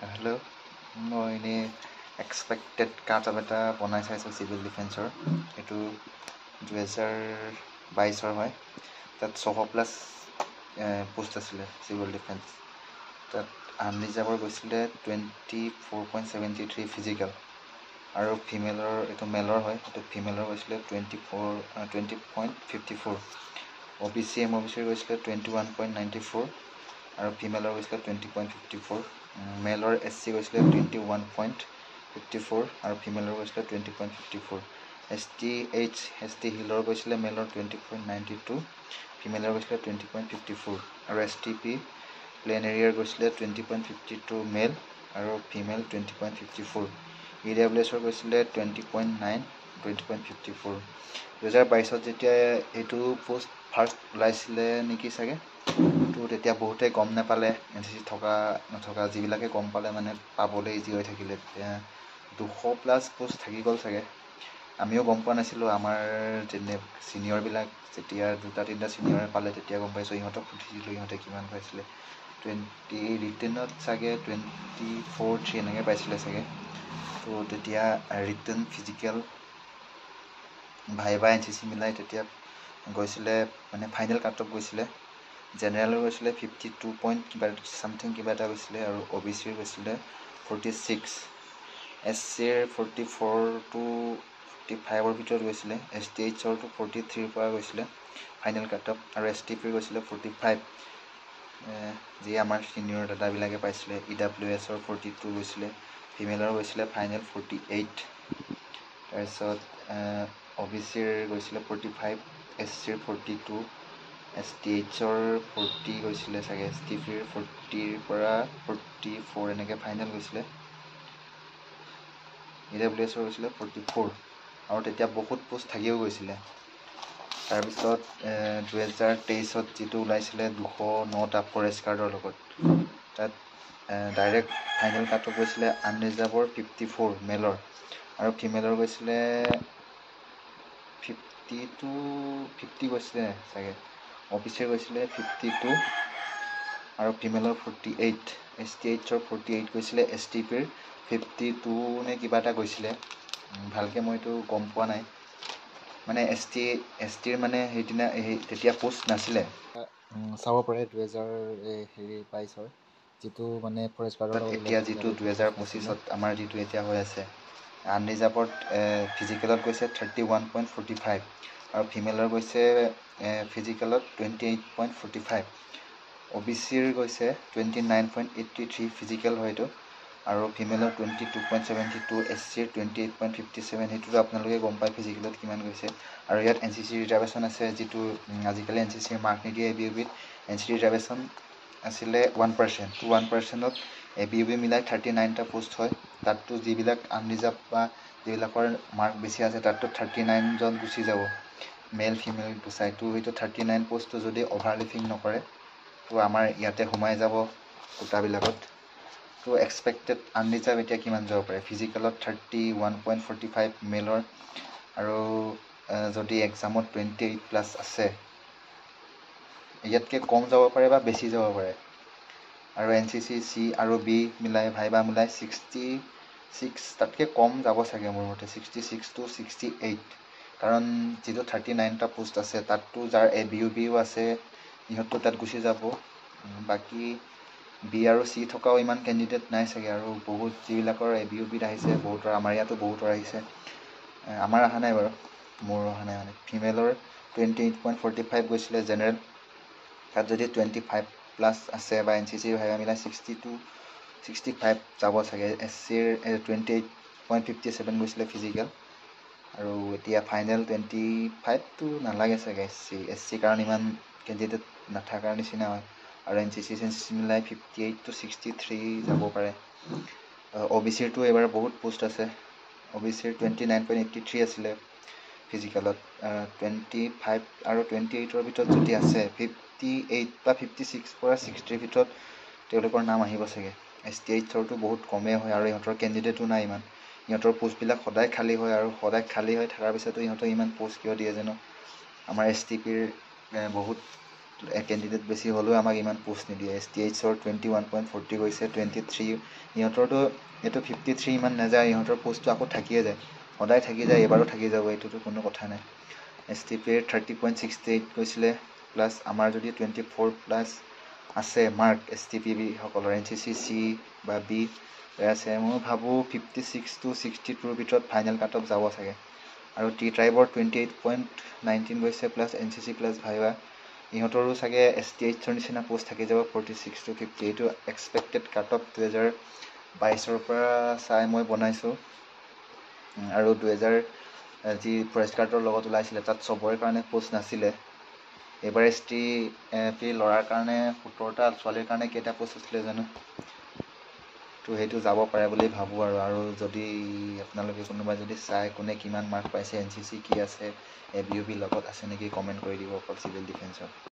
Hello' মই এনেই expected card এটা বনাই চাইছোঁ চিভিল ডিফেন্সৰ। এইটো 2022 হয়। তাত 100+ পোষ্ট আছিলে চিভিল ডিফেন্স। তাত আনৰিজাৰ্ভৰ গৈছিলে 24.73 ফিজিকেল আৰু ফিমেলৰ এইটো মেলৰ হয়, এইটো ফিমেলৰ গৈছিলে 20.54। OBC MOBC গৈছিলে 21.94 আৰু ফিমেলৰ গৈছিলে 20.54। মেলৰ SC গৈছিলে 21.54 আৰু ফিমেলৰ গৈছিলে 20.54। ST হিলৰ গৈছিলে মেলৰ 20.92, ফিমেলৰ গৈছিলে 20.54 আৰু STP প্লেন এৰিয়াৰ গৈছিলে 20.52 মেল আৰু ফিমেল 20.54। EWSৰ গৈছিলে 20.9, 20.54। 2022 যেতিয়া এইটো পোষ্ট ফাৰ্ষ্ট ওলাইছিলে নেকি চাগে, তো তেতিয়া বহুতে গম নাপালে। NCC থকা নথকা যিবিলাকে গম পালে মানে পাবলৈ ইজি হৈ থাকিলে। তেতিয়া 200+ পোষ্ট থাকি গ'ল চাগে। আমিও গম পোৱা নাছিলোঁ। আমাৰ যেনে ছিনিয়ৰবিলাক যেতিয়া 2-3টা ছিনিয়ৰে পালে তেতিয়া গম পাইছোঁ। ইহঁতক সুধিছিলোঁ ইহঁতে কিমান পাইছিলে। 20 ৰিটেনত চাগে 24-3 এনেকৈ পাইছিলে চাগে। তো তেতিয়া ৰিটেন ফিজিকেল ভাইবা NCC মিলাই তেতিয়া গৈছিলে মানে ফাইনেল কাট অফ গৈছিলে। জেনেৰেলৰ গৈছিলে 52 পইণ্ট কিবা চামথিং কিবা এটা গৈছিলে আৰু OBCৰ গৈছিলে 46, SCৰ 44 to 45ৰ ভিতৰত গৈছিলে। STHৰটো 43ৰ পৰা গৈছিলে ফাইনেল কাট অফ আৰু STPৰ গৈছিলে 45, যি আমাৰ ছিনিয়ৰ দাদাবিলাকে পাইছিলে। EWSৰ 42 গৈছিলে, ফিমেলৰ গৈছিলে ফাইনেল 48। তাৰপিছত OBCৰ গৈছিলে 45, SCৰ 42, STHৰ 40 গৈছিলে চাগে, STPৰ 40ৰ পৰা 44 এনেকৈ ফাইনেল গৈছিলে। EWSৰ গৈছিলে 44 আৰু তেতিয়া বহুত পোষ্ট থাকিও গৈছিলে। তাৰপিছত 2023ত যিটো ওলাইছিলে 209টা ফৰেষ্ট গাৰ্ডৰ লগত, তাত ডাইৰেক্ট ফাইনেল কাট অফ গৈছিলে আনৰিজাৰ্ভৰ 54 মেলৰ আৰু ফিমেলৰ গৈছিলে 50 to 50 গৈছিলে চাগে। OBCৰ গৈছিলে 52 আৰু ফিমেলৰ 48, STHৰ 48 গৈছিলে, STPৰ 52 নে কিবা এটা গৈছিলে। ভালকৈ মইতো গম পোৱা নাই। মানে STৰ মানে সেইদিনা তেতিয়া পোষ্ট নাছিলে। চাব পাৰে 2022ৰ যিটো মানে ফৰেষ্ট গাৰ্ডৰ লগত এতিয়া ওলাইছিল যিটো তাত একো পোষ্ট নাছিলে। 2025ত আমাৰ যিটো এতিয়া হৈ আছে, আনৰিজাৰ্ভত ফিজিকেলত গৈছে 31.45 আৰু ফিমেলৰ গৈছে ফিজিকেলত 28.45। OBCৰ গৈছে 29.83 ফিজিকেল হয়তো আৰু ফিমেলৰ 22.72, SCৰ 28.57। সেইটোতো আপোনালোকে গম পায় ফিজিকেলত কিমান গৈছে। আৰু ইয়াত NCC ৰিজাৰ্ভেশ্যন আছে, যিটো আজিকালি NCCৰ মাৰ্ক নিদিয়ে। ABUBত NCC ৰিজাৰ্ভেশ্যন আছিলে 1%। 1%ত ABUB মিলাই 39টা পোষ্ট হয়। তাততো যিবিলাক আনৰিজাৰ্ভ বা যিবিলাকৰ মাৰ্ক বেছি আছে তাততো 39জন গুচি যাব, মেল ফিমেল গুচাই। তো সেইটো 39 পোষ্টটো যদি অভাৰলিফিং নকৰে তো আমাৰ ইয়াতে সোমাই যাব কোটাবিলাকত। তো এক্সপেক্টেড আনৰিজাৰ্ভ এতিয়া কিমান যাব পাৰে? ফিজিকেলত 31.45 মেলৰ আৰু যদি এক্সামত 28+ আছে, ইয়াতকৈ কম যাব পাৰে বা বেছি যাব পাৰে। আৰু NCC C আৰু B মিলাই ভাইবা মিলাই 66, তাতকৈ কম যাব চাগে মোৰ মতে, 66 to 68। কাৰণ যিটো 39টা পোষ্ট আছে তাততো যাৰ ABUBও আছে ইহঁততো তাত গুচি যাব। বাকী B আৰু C থকাও ইমান কেণ্ডিডেট নাই চাগে। আৰু বহুত যিবিলাকৰ ABUBত আহিছে বহুতৰ, আমাৰ ইয়াতো বহুতৰ আহিছে। আমাৰ অহা নাই বাৰু, মোৰ অহা নাই মানে। ফিমেলৰ 28.45 গৈছিলে জেনেৰেল। তাত যদি 25+ আছে বা NCC ভাইবা মিলাই 60 to 65 যাব চাগে। SCৰ 28.57 গৈছিলে ফিজিকেল আৰু এতিয়া ফাইনেল 25টো নালাগে চাগে SC কাৰণ ইমান কেণ্ডিডেট নাথাকাৰ নিচিনা হয়। আৰু NCC মিলাই 58 to 63 যাব পাৰে। OBCৰটো এইবাৰ বহুত পোষ্ট আছে। OBCৰ 29.83 আছিলে ফিজিকেলত। 25 আৰু 28ৰ ভিতৰত যদি আছে 58 বা 56 পৰা 60ৰ ভিতৰত তেওঁলোকৰ নাম আহিব চাগে। STHৰটো বহুত কমেই হয় আৰু ইহঁতৰ কেণ্ডিডেটো নাই ইমান। ইহঁতৰ পোষ্টবিলাক সদায় খালী হয় আৰু সদায় খালী হৈ থকাৰ পিছতো ইহঁতৰ ইমান পোষ্ট কিয় দিয়ে জানো। আমাৰ STPৰ বহুত কেণ্ডিডেট বেছি হ'লেও আমাক ইমান পোষ্ট নিদিয়ে। STHৰ 21.40 গৈছে, 23 ইহঁতৰতো এইটো 53 ইমান নাযায়, ইহঁতৰ পোষ্টটো আকৌ থাকিয়ে যায়, সদায় থাকি যায়, এইবাৰো থাকি যাব, এইটোতো কোনো কথা নাই। STPৰ 30.68 গৈছিলে, প্লাছ আমাৰ যদি 24+ আছে মাৰ্ক STP সকলৰ NCC C বা B আছে, মই ভাবোঁ 56 to 62ৰ ভিতৰত ফাইনেল কাট অফ যাব চাগে। আৰু টি ট্ৰাইবৰ 28.19 গৈছে, প্লাছ NCC প্লাছ ভাইবা, ইহঁতৰো চাগে STHৰ নিচিনা পোষ্ট থাকি যাব 46 to 50। এইটো এক্সপেক্টেড কাট অফ 2022ৰ পৰা চাই মই বনাইছোঁ। আৰু 2000 যি ফৰেষ্ট গাৰ্ডৰ লগত ওলাইছিলে তাত চবৰে কাৰণে পোষ্ট নাছিলে। এইবাৰ STP ল'ৰাৰ কাৰণে 17টা, ছোৱালীৰ কাৰণে কেইটা পোষ্ট আছিলে জানো, তো সেইটো যাব পাৰে বুলি ভাবোঁ। আৰু যদি আপোনালোকে কোনোবাই যদি চাই কোনে কিমান মাৰ্ক পাইছে, NCC কি আছে, ABUB লগত আছে নেকি, কমেণ্ট কৰি দিব অকল চিভিল ডিফেন্সৰ।